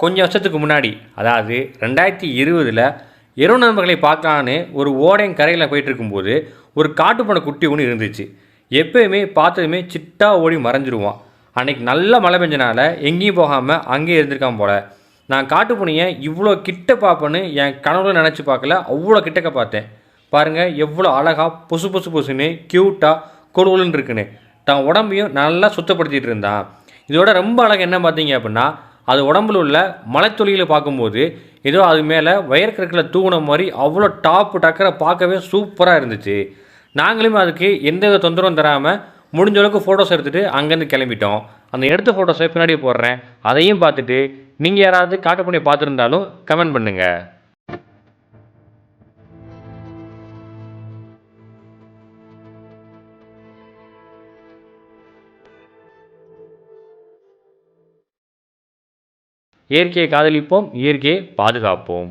கொஞ்சம் வருஷத்துக்கு முன்னாடி, அதாவது 2020ல் இரவு நண்பர்களை பார்க்கலான்னு ஒரு ஓடையின் கரையில் போயிட்டு இருக்கும்போது ஒரு காட்டுப்பூனை குட்டி ஒன்று இருந்துச்சு. எப்பயுமே பார்த்ததுமே சிட்டா ஓடி மறைஞ்சிருவான். அன்னைக்கு நல்ல மழை பெஞ்சனால எங்கேயும் போகாமல் அங்கேயே இருந்திருக்கான் போல. நான் காட்டுப்பூனையை இவ்வளோ கிட்ட பார்ப்பேன்னு என் கனவுல நினச்சி பார்க்கல. அவ்வளோ கிட்டக்க பார்த்தேன். பாருங்கள் எவ்வளோ அழகாக பொசு பொசு பொசுன்னு க்யூட்டாக கொழுன்னு இருக்குன்னு தான் உடம்பையும் நல்லா சுத்தப்படுத்திட்டு இருந்தான். இதோட ரொம்ப அழகு என்ன பார்த்தீங்க அப்படின்னா, அது உடம்புல உள்ள மலைத்துளிகளை பார்க்கும்போது ஏதோ அது மேலே வயற்கற்களை தூங்கின மாதிரி அவ்வளோ டாப்பு டக்கரை பார்க்கவே சூப்பராக இருந்துச்சு. நாங்களுமே அதுக்கு எந்த வித தொந்தரவும் தராமல் முடிஞ்ச அளவுக்கு ஃபோட்டோஸ் எடுத்துகிட்டு அங்கேருந்து கிளம்பிட்டோம். அந்த எடுத்த ஃபோட்டோஸை பின்னாடி போடுறேன். அதையும் பார்த்துட்டு நீங்கள் யாராவது காட்டுப்பூனையை பார்த்துருந்தாலும் கமெண்ட் பண்ணுங்கள். இயற்கையை காதலிப்போம், இயற்கையை பாதுகாப்போம்.